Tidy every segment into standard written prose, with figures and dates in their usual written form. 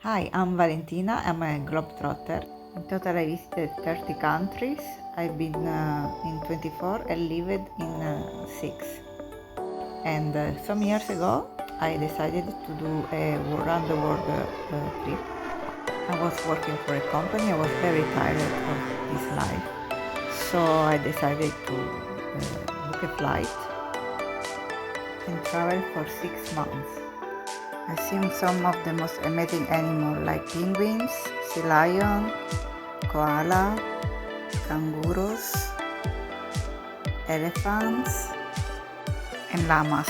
Hi, I'm Valentina. I'm a globetrotter. In total, I visited 30 countries. I've been in 24 and lived in 6. And some years ago, I decided to do a round the world trip. I was working for a company. I was very tired of this life. So I decided to book a flight and travel for 6 months. I've seen some of the most amazing animals like penguins, sea lion, koala, kangaroos, elephants, and llamas.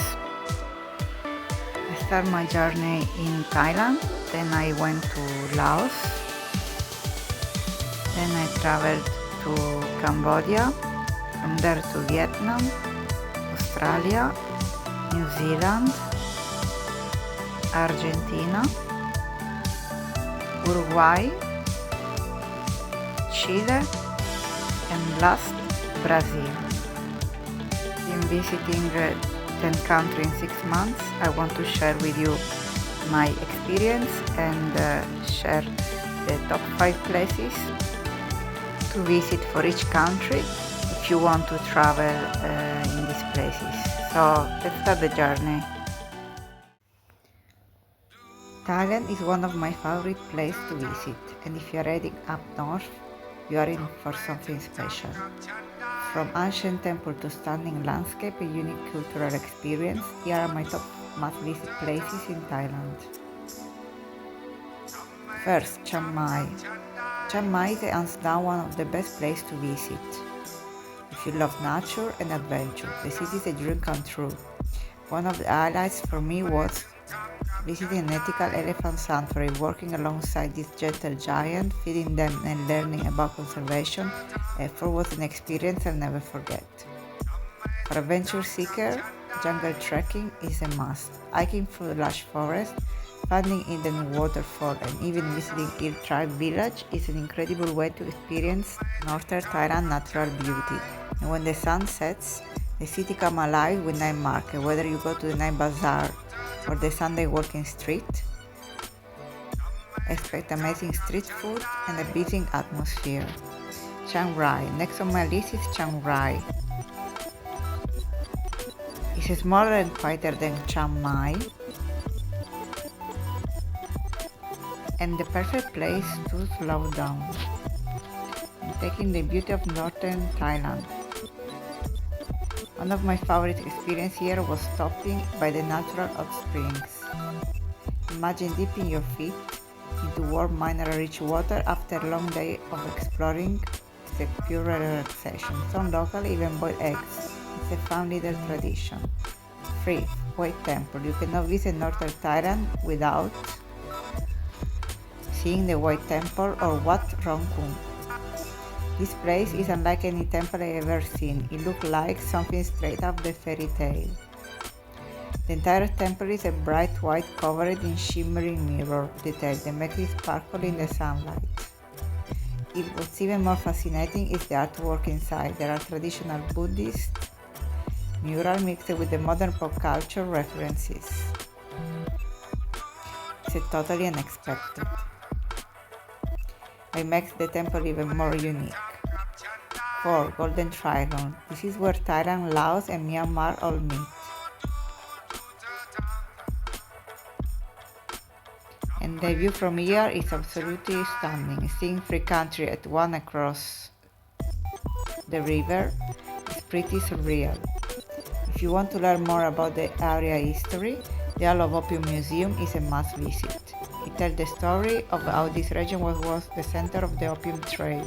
I started my journey in Thailand, then I went to Laos, then I traveled to Cambodia, from there to Vietnam, Australia, New Zealand, Argentina, Uruguay, Chile, and last, Brazil. In visiting 10 countries in 6 months, I want to share with you my experience and share the top 5 places to visit for each country if you want to travel in these places. So let's start the journey. Thailand is one of my favorite places to visit, and if you're heading up north, you are in for something special. From ancient temple to stunning landscape and unique cultural experience, here are my top must-visit places in Thailand. First, Chiang Mai. Chiang Mai is hands down one of the best places to visit. If you love nature and adventure, the city is a dream come true. One of the highlights for me was visiting an ethical elephant sanctuary, working alongside this gentle giant, feeding them and learning about conservation effort was an experience I'll never forget. For adventure seeker, jungle trekking is a must. Hiking through lush forest, finding hidden waterfall, and even visiting Hill Tribe village is an incredible way to experience northern Thailand natural beauty. And when the sun sets, the city comes alive with night market, whether you go to the night bazaar or the Sunday walking street. Expect amazing street food and a buzzing atmosphere. Chiang Rai. Next on my list is Chiang Rai. It's smaller and quieter than Chiang Mai, and the perfect place to slow down and taking the beauty of northern Thailand. One of my favorite experiences here was stopping by the natural hot springs. Imagine dipping your feet into warm mineral-rich water after a long day of exploring. It's a pure relaxation. Some locals even boil eggs. It's a fun little tradition. 3. White Temple. You cannot visit northern Thailand without seeing the White Temple or Wat Rong Khun. This place is unlike any temple I ever seen. It looks like something straight out of the fairy tale. The entire temple is a bright white covered in shimmering mirror details that make it sparkle in the sunlight. What's even more fascinating is the artwork inside. There are traditional Buddhist murals mixed with the modern pop culture references. It's totally unexpected. It makes the temple even more unique. 4. Golden Triangle. This is where Thailand, Laos, and Myanmar all meet. And the view from here is absolutely stunning. Seeing 3 countries at once across the river is pretty surreal. If you want to learn more about the area history, the Isle of Opium Museum is a must visit. It tells the story of how this region was once the center of the opium trade.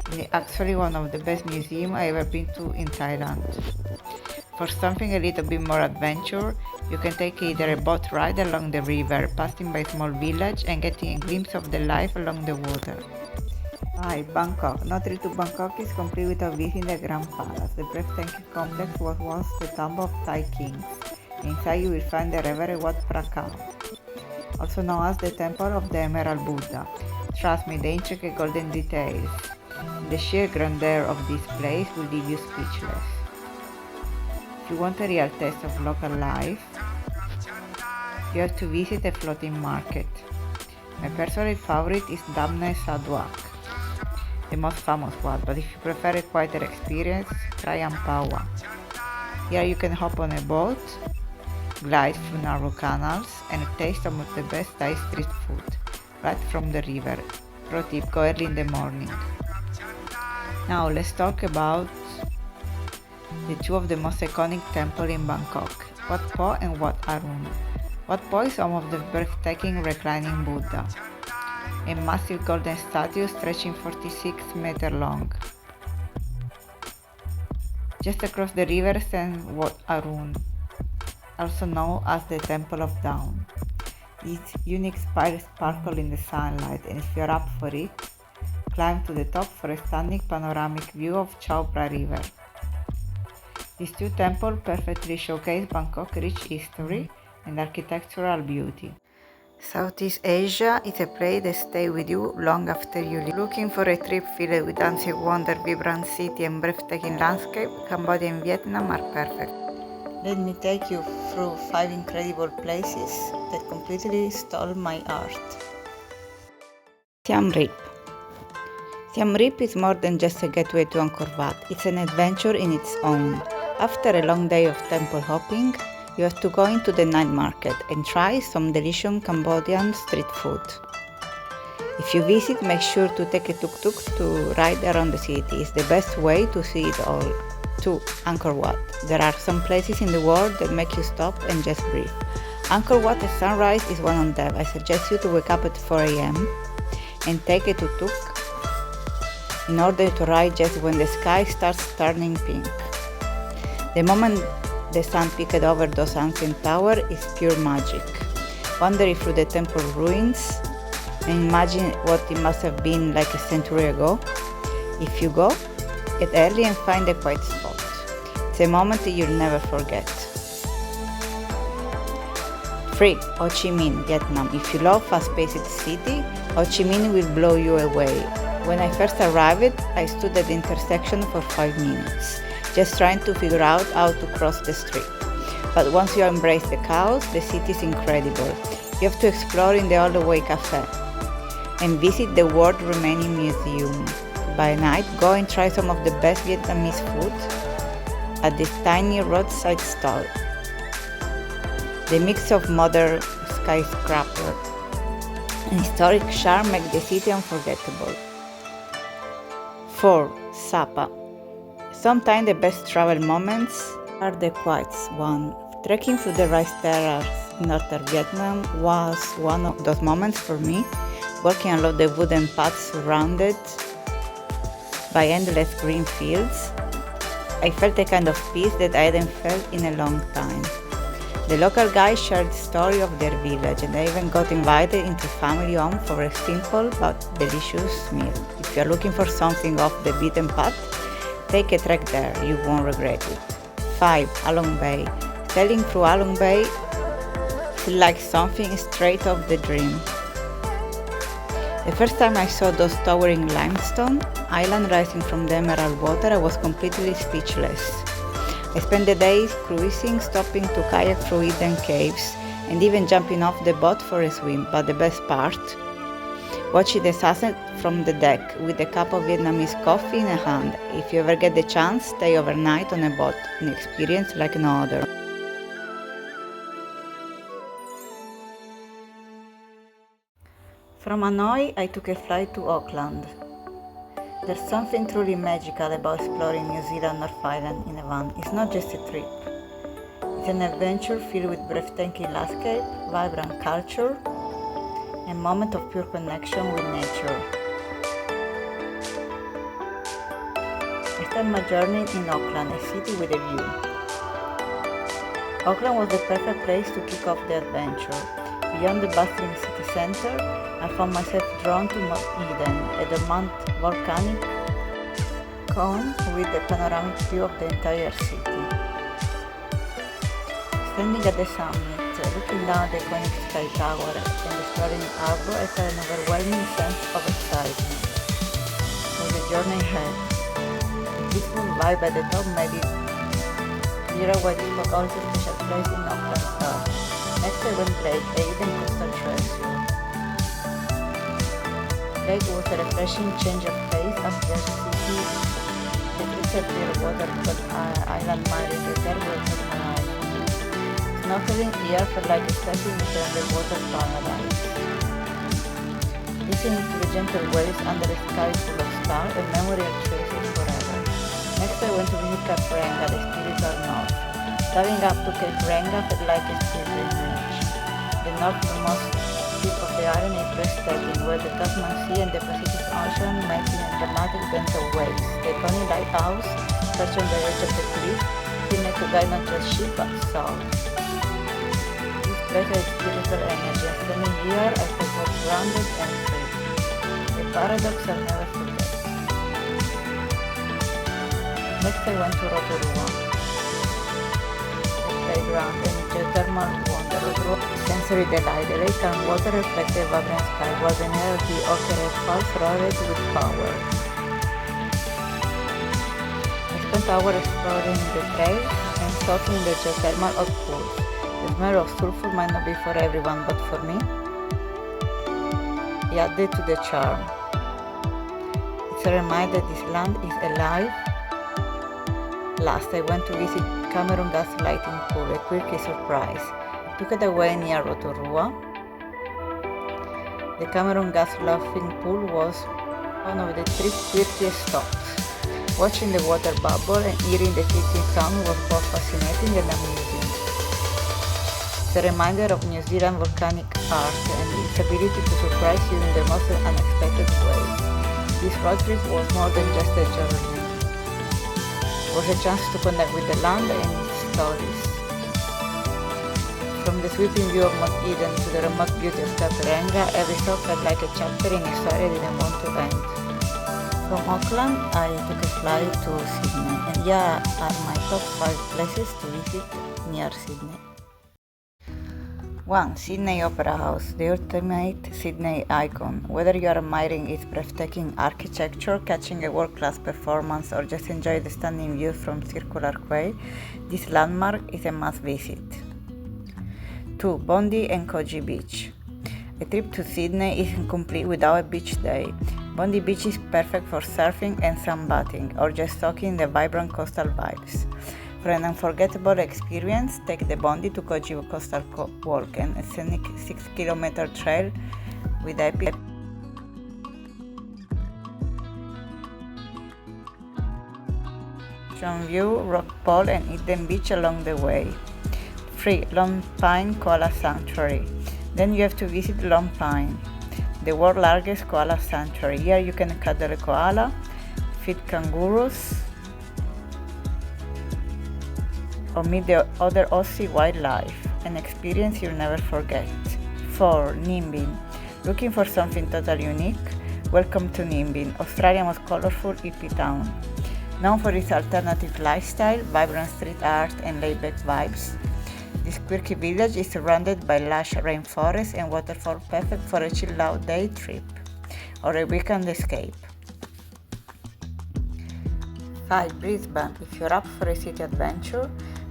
And it's actually one of the best museums I've ever been to in Thailand. For something a little bit more adventure, you can take either a boat ride along the river, passing by a small village and getting a glimpse of the life along the water. 5. Bangkok. No trip to Bangkok is complete without visiting the Grand Palace. The breathtaking complex was once the tomb of Thai kings. Inside you will find the Reverend Wat Phra, also known as the Temple of the Emerald Buddha. Trust me, the intricate golden details, the sheer grandeur of this place will leave you speechless. If you want a real taste of local life, you have to visit a floating market. My personal favorite is Damne Sadwak, the most famous one, but if you prefer a quieter experience, try Ampawa. Here you can hop on a boat, glide through narrow canals, and taste some of the best Thai street food, right from the river. Pro tip, go early in the morning. Now let's talk about the two of the most iconic temples in Bangkok, Wat Po and Wat Arun. Wat Po is home of the breathtaking reclining Buddha, a massive golden statue stretching 46 meters long. Just across the river stands Wat Arun, also known as the Temple of Dawn. Its unique spires sparkle in the sunlight, and if you're up for it, climb to the top for a stunning panoramic view of Chao Phraya River. These two temples perfectly showcase Bangkok's rich history and architectural beauty. Southeast Asia is a place that stays with you long after you leave. Looking for a trip filled with dancing wonder, vibrant city and breathtaking landscape, Cambodia and Vietnam are perfect. Let me take you through 5 incredible places that completely stole my heart. Siem Reap. Siem Reap is more than just a gateway to Angkor Wat, it's an adventure in its own. After a long day of temple hopping, you have to go into the night market and try some delicious Cambodian street food. If you visit, make sure to take a tuk-tuk to ride around the city. It's the best way to see it all. 2. Angkor Wat. There are some places in the world that make you stop and just breathe. Angkor Wat at sunrise is one of them. I suggest you to wake up at 4 a.m. and take a tuk-tuk in order to ride just when the sky starts turning pink. The moment the sun peeked over those ancient towers is pure magic. Wandering through the temple ruins and imagine what it must have been like a century ago. If you go, get early and find a quiet spot. It's a moment that you'll never forget. 3. Ho Chi Minh, Vietnam. If you love fast-paced city, Ho Chi Minh will blow you away. When I first arrived, I stood at the intersection for 5 minutes, just trying to figure out how to cross the street. But once you embrace the chaos, the city is incredible. You have to explore in the All the Way Cafe and visit the World Remaining Museum. By night, go and try some of the best Vietnamese food at this tiny roadside stall. The mix of modern skyscraper and historic charm make the city unforgettable. 4. Sapa. Sometimes the best travel moments are the quiet ones. Trekking through the rice terrace in northern Vietnam was one of those moments for me. Walking along the wooden paths surrounded by endless green fields, I felt a kind of peace that I hadn't felt in a long time. The local guys shared the story of their village, and I even got invited into family home for a simple but delicious meal. If you're looking for something off the beaten path, take a trek there, you won't regret it. 5. Halong Bay. Sailing through Halong Bay feels like something straight off the dream. The first time I saw those towering limestone islands rising from the emerald water, I was completely speechless. I spent the day cruising, stopping to kayak through hidden caves, and even jumping off the boat for a swim. But the best part? Watching the sunset from the deck with a cup of Vietnamese coffee in a hand. If you ever get the chance, stay overnight on a boat, an experience like no other. From Hanoi, I took a flight to Auckland. There's something truly magical about exploring New Zealand North Island in a van. It's not just a trip. It's an adventure filled with breathtaking landscape, vibrant culture, and moment of pure connection with nature. I started my journey in Auckland, a city with a view. Auckland was the perfect place to kick off the adventure. Beyond the bustling city center, I found myself drawn to Mount Eden, a dormant volcanic cone with a panoramic view of the entire city. Standing at the summit, looking down at the iconic Sky Tower and exploring the harbor, I felt an overwhelming sense of excitement for the journey ahead. The peaceful vibe at the top made it clear why this was always a special place in Auckland's heart. Next I went Lake, a hidden coastal treasure. It was a refreshing change of pace after city. The crystal clear water called Island Mare Reserve was mesmerizing. Snorkeling here felt like stepping into an underwater paradise. Listening to the gentle waves under a sky full of stars, a memory I'll cherish forever. Next I went to visit Cape Renga, the spiritual north. Diving up to Cape Renga felt like a pilgrimage. The northernmost tip of the island is breathtaking, where the Tasman Sea and the Pacific Ocean meet in a dramatic bend of waves. The tiny lighthouse, perched on the edge of the cliff, seemed to guide not just ship but soul. This place has spiritual energy, and standing here I felt both grounded and free. A paradox I'll never forget. Next I went to Rotorua, a playground and geothermal wonder. Rotorua sensory delight. The lake and water reflect the vibrant sky, while the near of the Okerec Falls roared with power. I spent hours exploring the trails and soaking in the geothermal hot pools. The smell of sulfur might not be for everyone, but for me, it added to the charm. It's a reminder that this land is alive. Last, I went to visit Cameroon gas lighting pool, a quirky surprise. Took it away near Rotorua. The Cameroon gas laughing pool was one of the trip's quirkiest stops. Watching the water bubble and hearing the clicking sound was both fascinating and amusing. It's a reminder of New Zealand volcanic art and its ability to surprise you in the most unexpected ways. This road trip was more than just a journey. It was a chance to connect with the land and its stories. From the sweeping view of Mount Eden to the remote beauty of Cape Renga, every stop felt like a chapter in a story I didn't want to end. From Auckland, I took a flight to Sydney, and here are my top 5 places to visit near Sydney. 1. Sydney Opera House, the ultimate Sydney icon. Whether you are admiring its breathtaking architecture, catching a world-class performance, or just enjoy the stunning view from Circular Quay, this landmark is a must-visit. 2. Bondi and Coogee Beach. A trip to Sydney is incomplete without a beach day. Bondi Beach is perfect for surfing and sunbathing, or just soaking in the vibrant coastal vibes. For an unforgettable experience, take the Bondi to Coogee Coastal Walk, and a scenic 6-kilometer trail with epic view, rock pool, and hidden beach along the way. 3. Lone Pine Koala Sanctuary. Then you have to visit Lone Pine, the world's largest koala sanctuary. Here you can cuddle a koala, feed kangaroos, or meet the other Aussie wildlife, an experience you'll never forget. 4. Nimbin. Looking for something totally unique? Welcome to Nimbin, Australia's most colourful hippie town. Known for its alternative lifestyle, vibrant street art, and laid-back vibes, this quirky village is surrounded by lush rainforest and waterfall, perfect for a chill-out day trip or a weekend escape. 5. Brisbane. If you're up for a city adventure,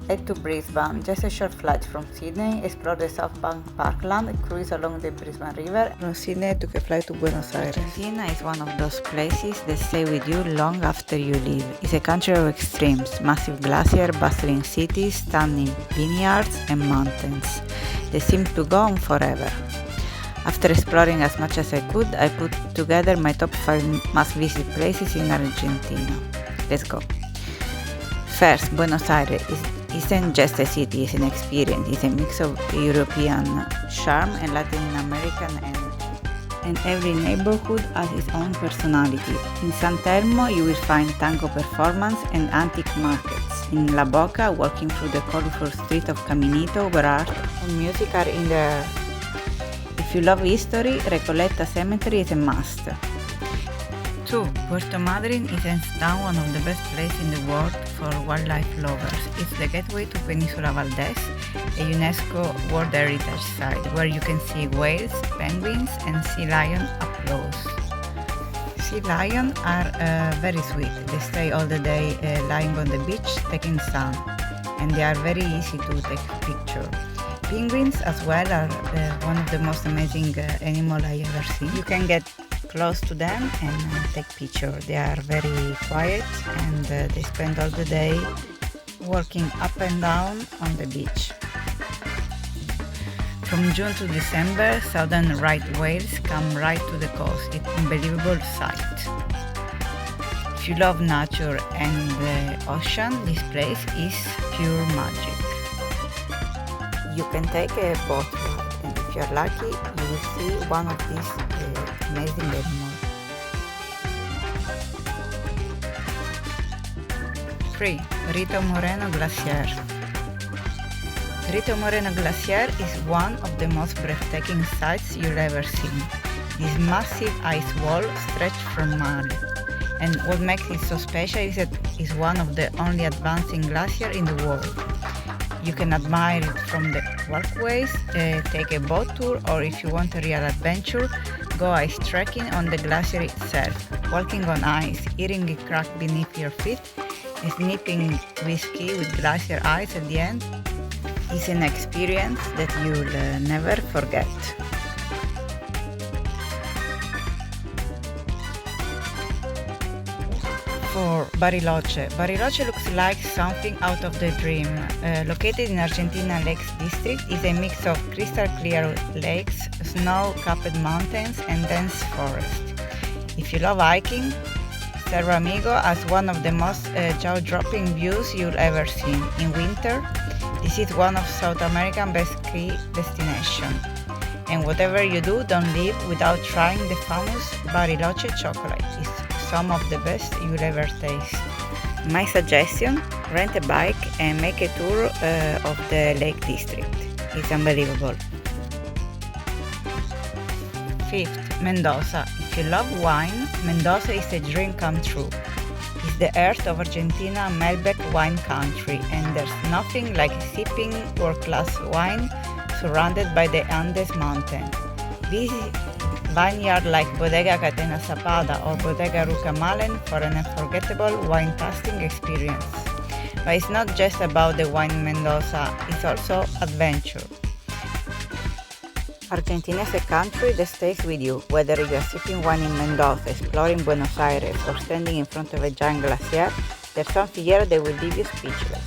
head to Brisbane. Just a short flight from Sydney. Explore the South Bank Parkland, cruise along the Brisbane River. From Sydney, I took a flight to Buenos Aires. Argentina is one of those places that stay with you long after you leave. It's a country of extremes: massive glaciers, bustling cities, stunning vineyards, and mountains. They seem to go on forever. After exploring as much as I could, I put together my top 5 must-visit places in Argentina. Let's go. First, Buenos Aires isn't just a city, it's an experience. It's a mix of European charm and Latin American energy. And every neighborhood has its own personality. In San Telmo, you will find tango performance and antique markets. In La Boca, walking through the colorful street of Caminito, where art and music are in the air. If you love history, Recoleta Cemetery is a must. 2. Puerto Madryn is hands down one of the best places in the world for wildlife lovers. It's the gateway to Peninsula Valdez, a UNESCO World Heritage Site, where you can see whales, penguins, and sea lion up close. Sea lions are very sweet. They stay all the day lying on the beach taking sun, and they are very easy to take pictures. Penguins as well are one of the most amazing animals I ever seen. You can get close to them and take pictures. They are very quiet and they spend all the day walking up and down on the beach. From June to December, southern right whales come right to the coast. It's an unbelievable sight. If you love nature and the ocean, this place is pure magic. You can take a boat ride, and if you're lucky, you will see one of these amazing animals. 3. Rito Moreno Glacier. Rito Moreno Glacier is one of the most breathtaking sights you'll ever see. This massive ice wall stretches for miles, and what makes it so special is that it's one of the only advancing glaciers in the world. You can admire it from the walkways, take a boat tour, or if you want a real adventure, go ice trekking on the glacier itself. Walking on ice, hearing it crack beneath your feet, and sniffing whiskey with glacier ice at the end is an experience that you'll never forget. 4. Bariloche. Bariloche looks like something out of the dream. Located in Argentina Lakes District, is a mix of crystal clear lakes, snow-capped mountains, and dense forest. If you love hiking, Cerro Amigo has one of the most jaw-dropping views you'll ever see. In winter, this is one of South America's best ski destinations. And whatever you do, don't leave without trying the famous Bariloche chocolate. It's some of the best you'll ever taste. My suggestion, rent a bike and make a tour of the Lake District. It's unbelievable. 5th, Mendoza. If you love wine, Mendoza is a dream come true. It's the heart of Argentina Malbec wine country, and there's nothing like sipping world-class wine surrounded by the Andes Mountains. Visit vineyards like Bodega Catena Zapada or Bodega Rucamalen for an unforgettable wine tasting experience. But it's not just about the wine in Mendoza, it's also adventure. Argentina is a country that stays with you, whether you are sipping wine in Mendoza, exploring Buenos Aires, or standing in front of a giant glacier, there's something here that will leave you speechless.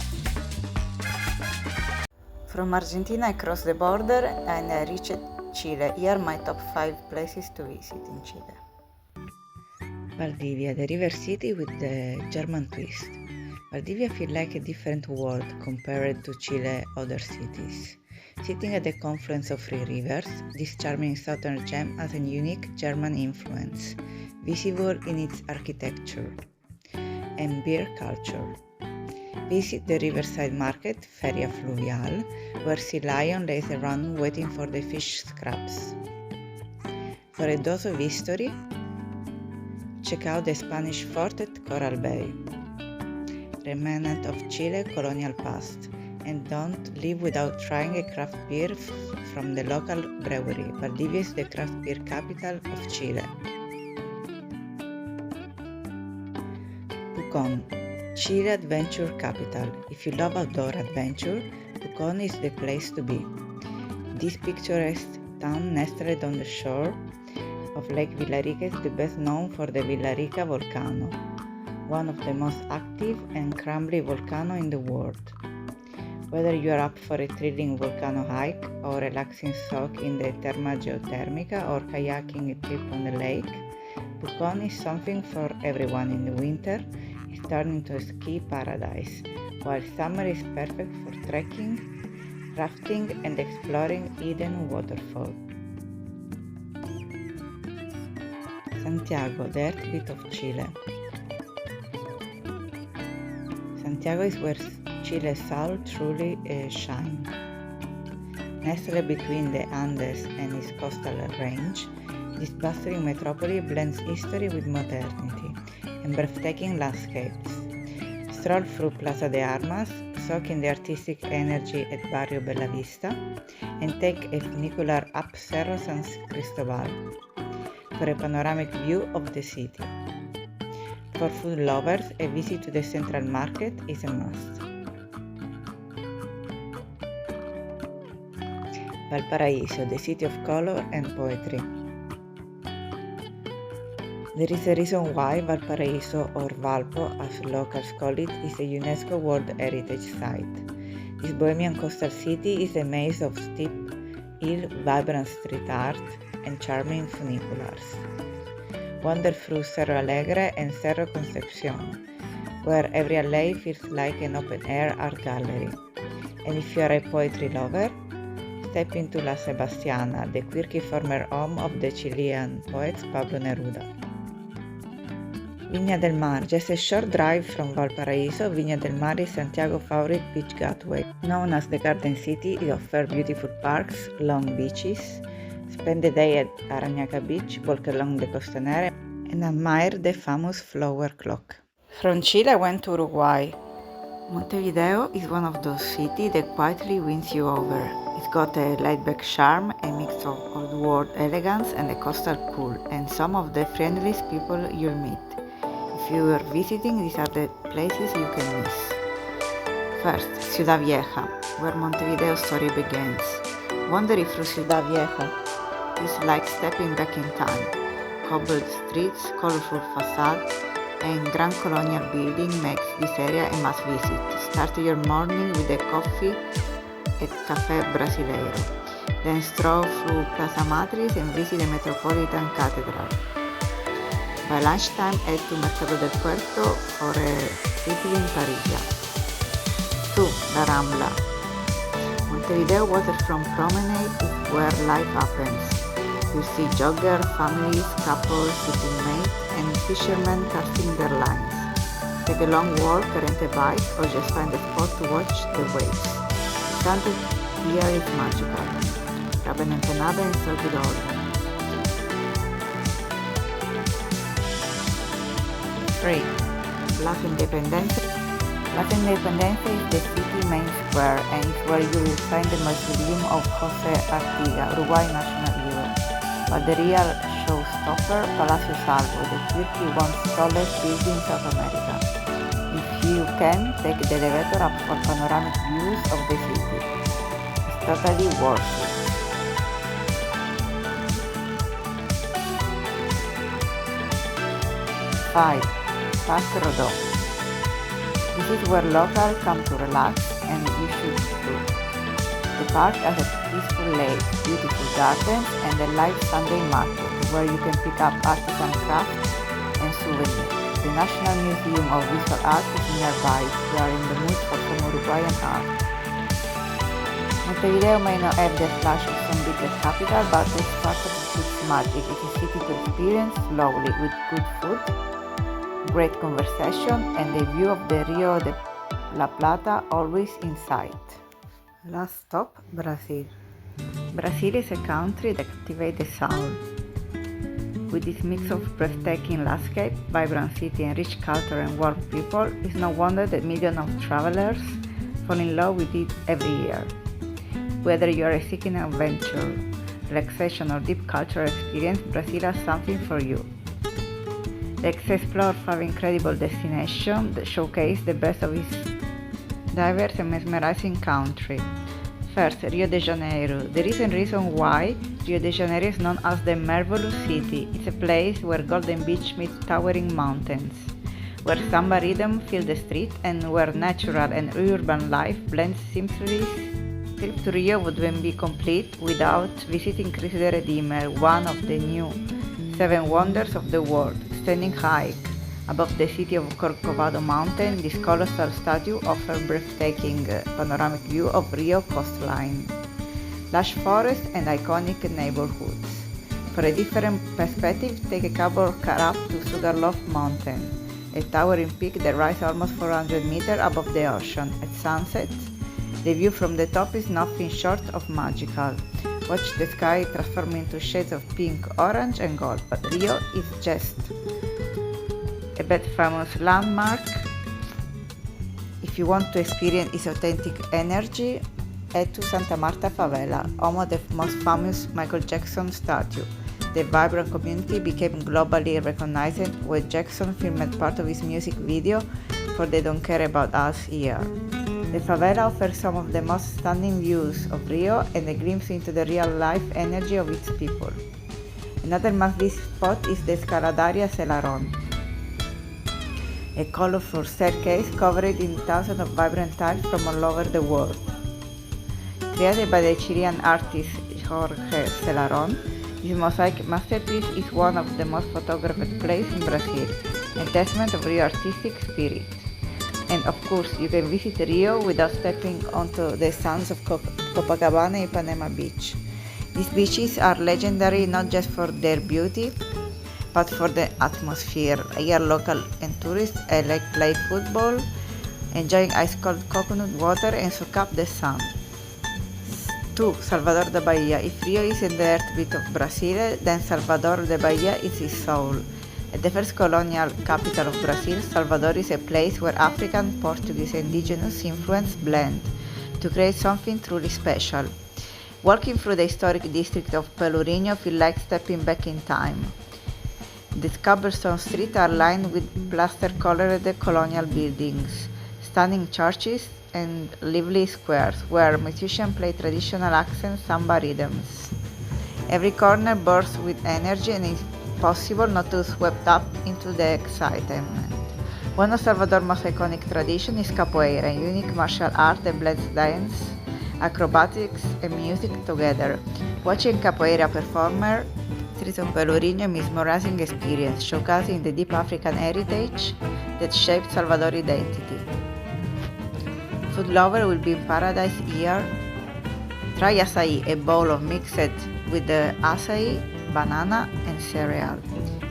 From Argentina I crossed the border and I reached Chile. Here are my top 5 places to visit in Chile. Valdivia, the river city with the German twist. Valdivia feels like a different world compared to Chile's other cities. Sitting at the confluence of 3 rivers, this charming southern gem has a unique German influence, visible in its architecture and beer culture. Visit the riverside market, Feria Fluvial, where sea lion lays around waiting for the fish scraps. For a dose of history, check out the Spanish fort at Coral Bay, remnant of Chile's colonial past. And don't leave without trying a craft beer from the local brewery. Valdivia is the craft beer capital of Chile. Pucón, Chile adventure capital. If you love outdoor adventure, Pucón is the place to be. This picturesque town nestled on the shore of Lake Villarrica is the best known for the Villarrica volcano, one of the most active and crumbly volcanoes in the world. Whether you are up for a thrilling volcano hike or relaxing soak in the Terma Geothermica or kayaking a trip on the lake, Pucón is something for everyone. In the winter, it's turned into a ski paradise, while summer is perfect for trekking, rafting and exploring hidden waterfalls. Santiago, the heartbeat of Chile. Santiago is where Chile's soul truly shines. Nestled between the Andes and its coastal range, this bustling metropolis blends history with modernity and breathtaking landscapes. Stroll through Plaza de Armas, soak in the artistic energy at Barrio Bellavista, and take a funicular up Cerro San Cristobal for a panoramic view of the city. For food lovers, a visit to the Central Market is a must. Valparaiso, the city of color and poetry. There is a reason why Valparaiso, or Valpo as locals call it, is a UNESCO World Heritage Site. This bohemian coastal city is a maze of steep hill, vibrant street art, and charming funiculars. Wander through Cerro Alegre and Cerro Concepcion, where every alley feels like an open-air art gallery. And if you are a poetry lover, step into La Sebastiana, the quirky former home of the Chilean poet Pablo Neruda. Viña del Mar, just a short drive from Valparaiso, Viña del Mar is Santiago's favorite beach gateway. Known as the Garden City, it offers beautiful parks, long beaches. Spend the day at Arañaca Beach, walk along the Costanera, and admire the famous flower clock. From Chile, I went to Uruguay. Montevideo is one of those cities that quietly wins you over. It's got a laid-back charm, a mix of old-world elegance and a coastal cool, and some of the friendliest people you'll meet. If you are visiting, these are the places you can miss. First, Ciudad Vieja, where Montevideo's story begins. Wandering through Ciudad Vieja is like stepping back in time. Cobbled streets, colorful facade, and grand colonial building makes this area a must visit. Start your morning with a coffee at Café Brasileiro. Then stroll through Plaza Matriz and visit the Metropolitan Cathedral. By lunchtime, head to Mercado del Puerto for a sizzling parrilla. 2. La Rambla. Montevideo waterfront promenade is where life happens. You see joggers, families, couples sitting mates, and fishermen casting their lines. Take a long walk, rent a bike, or just find a spot to watch the waves. The sunset here is magical. Grab an empanada and soak it all in. 3. Plaza Independencia. Plaza Independencia is the city main square and is where you will find the mausoleum of José Artigas, Uruguay national hero. But the real showstopper, Palacio Salvo, the 31st tallest building in South America. If you can, take the elevator up for panoramic views of the city. It's totally worth it. 5. Parque Rodó. This is where locals come to relax, and you should too. The park has a peaceful lake, beautiful gardens, and a live Sunday market where you can pick up artisan crafts and souvenirs. The National Museum of Visual Art is nearby if you are in the mood for some Uruguayan art. Montevideo may not have the flash of some biggest capital, but it's part of its magic. It's a city to experience slowly with good food, great conversation, and the view of the Rio de la Plata always in sight. Last stop, Brazil. Brazil is a country that captivates the soul. With its mix of breathtaking landscape, vibrant city, and rich culture and warm people, it's no wonder that millions of travelers fall in love with it every year. Whether you are seeking adventure, relaxation, or deep cultural experience, Brazil has something for you. Let's explore 5 incredible destinations that showcase the best of its diverse and mesmerizing country. First, Rio de Janeiro. There is a reason why Rio de Janeiro is known as the Marvelous City. It's a place where golden beach meets towering mountains, where samba rhythm fills the street, and where natural and urban life blends seamlessly. A trip to Rio wouldn't be complete without visiting Cristo de Redeemer, one of the new 7 wonders of the world. Standing high above the city of Corcovado Mountain, this colossal statue offers a breathtaking panoramic view of Rio coastline, lush forests, and iconic neighborhoods. For a different perspective, take a cable car up to Sugarloaf Mountain, a towering peak that rises almost 400 meters above the ocean. At sunset, the view from the top is nothing short of magical. Watch the sky transform into shades of pink, orange, and gold, but Rio is just a bit famous landmark. If you want to experience its authentic energy, head to Santa Marta Favela, home of the most famous Michael Jackson statue. The vibrant community became globally recognized when Jackson filmed part of his music video for They Don't Care About Us here. The favela offers some of the most stunning views of Rio and a glimpse into the real-life energy of its people. Another must-visit spot is the Escaladaria Celaron, a colorful staircase covered in thousands of vibrant tiles from all over the world. Created by the Chilean artist Jorge Celaron, this mosaic masterpiece is one of the most photographed places in Brazil, a testament of Rio's artistic spirit. And of course, you can visit Rio without stepping onto the sands of Copacabana and Ipanema Beach. These beaches are legendary not just for their beauty, but for the atmosphere. Here, local and tourists like play football, enjoying ice-cold coconut water and soak up the sun. 2. Salvador da Bahia. If Rio is in the heartbeat of Brazil, then Salvador da Bahia is its soul. At the first colonial capital of Brazil, Salvador is a place where African, Portuguese, and indigenous influence blend to create something truly special. Walking through the historic district of Pelourinho feels like stepping back in time. The cobblestone streets are lined with plaster-colored colonial buildings, stunning churches, and lively squares where musicians play traditional accent samba rhythms. Every corner bursts with energy and it's possible not to swept up into the excitement. One of Salvador's most iconic traditions is capoeira, a unique martial art that blends dance, acrobatics, and music together. Watching capoeira performer streets of Pelourinho is a mesmerizing experience, showcasing the deep African heritage that shaped Salvador's identity. Food lover will be in paradise here. Try acai, a bowl of mixed with the acai, banana, and cereal.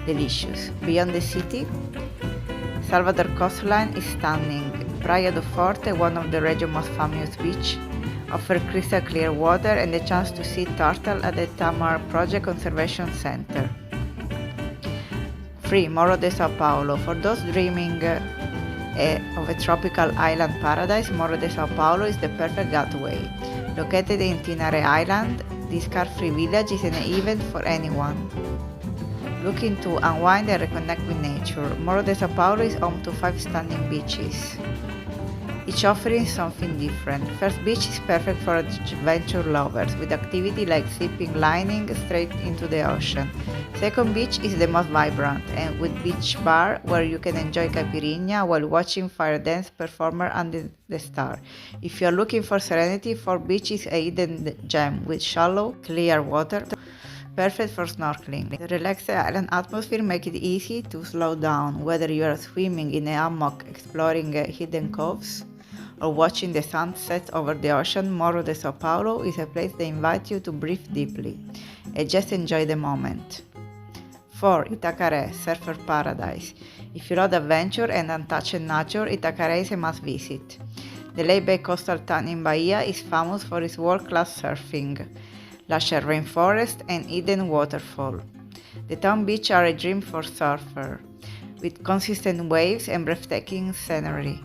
Delicious. Beyond the city, Salvador coastline is stunning. Praia do Forte, one of the region's most famous beaches, offers crystal clear water and the chance to see turtle at the Tamar Project Conservation Center. 3. Morro de Sao Paulo. For those dreaming of a tropical island paradise, Morro de Sao Paulo is the perfect getaway. Located in Tinare Island, this carefree village is an event for anyone looking to unwind and reconnect with nature. Morro de Sao Paulo is home to 5 stunning beaches, each offering something different. First beach is perfect for adventure lovers, with activity like zipping lining straight into the ocean. Second beach is the most vibrant, and with beach bar where you can enjoy caipirinha while watching fire dance performer under the star. If you are looking for serenity, fourth beach is a hidden gem with shallow, clear water, perfect for snorkeling. The relaxed island atmosphere makes it easy to slow down, whether you are swimming in a hammock, exploring hidden coves, or watching the sunset over the ocean. Morro de Sao Paulo is a place that invites you to breathe deeply and just enjoy the moment. 4. Itacaré, surfer paradise. If you love adventure and untouched nature, Itacaré is a must visit. The laid-back coastal town in Bahia is famous for its world-class surfing, lush rainforest, and hidden waterfall. The town beaches are a dream for surfers, with consistent waves and breathtaking scenery.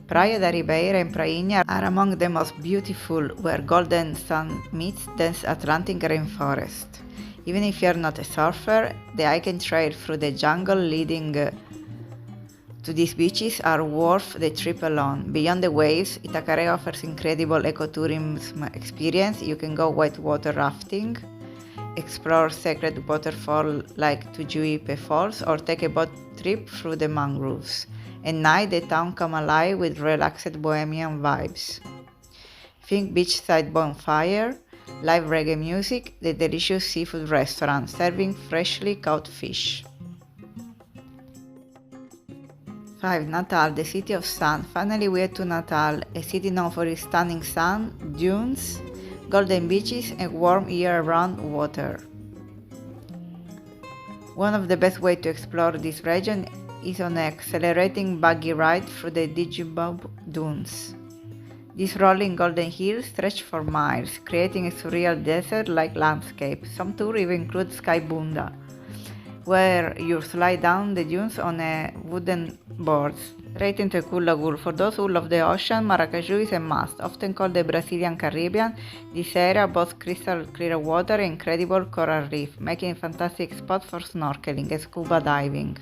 Praia da Ribeira and Prainha are among the most beautiful, where golden sun meets dense Atlantic rainforest. Even if you are not a surfer, the hiking trail through the jungle leading to these beaches are worth the trip alone. Beyond the waves, Itacaré offers incredible ecotourism experience. You can go whitewater rafting, explore sacred waterfalls like Tujuipe Falls, or take a boat trip through the mangroves. At night, the town comes alive with relaxed bohemian vibes. Think beachside bonfire, live reggae music, the delicious seafood restaurant serving freshly caught fish. 5. Natal, the city of sun. Finally, we head to Natal, a city known for its stunning sun, dunes, golden beaches, and warm year-round water. One of the best ways to explore this region is on an exhilarating buggy ride through the Digimbob dunes. These rolling golden hills stretch for miles, creating a surreal desert-like landscape. Some tours even include Sky Bunda, where you slide down the dunes on a wooden board straight into a cool lagoon. For those who love the ocean, Maracaju is a must. Often called the Brazilian Caribbean, this area boasts crystal clear water and incredible coral reef, making it a fantastic spot for snorkeling and scuba diving.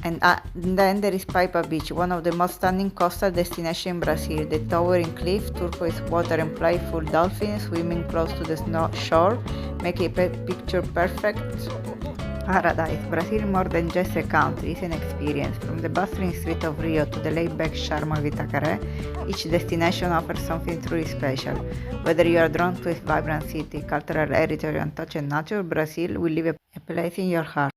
And then there is Paipa Beach, one of the most stunning coastal destinations in Brazil. The towering cliff, turquoise water and playful dolphins swimming close to the shore make it a picture-perfect paradise. Brazil is more than just a country, it's an experience. From the bustling street of Rio to the laid-back charm of Itacaré, each destination offers something truly special. Whether you are drawn to its vibrant city, cultural heritage, and untouched nature, Brazil will leave a place in your heart.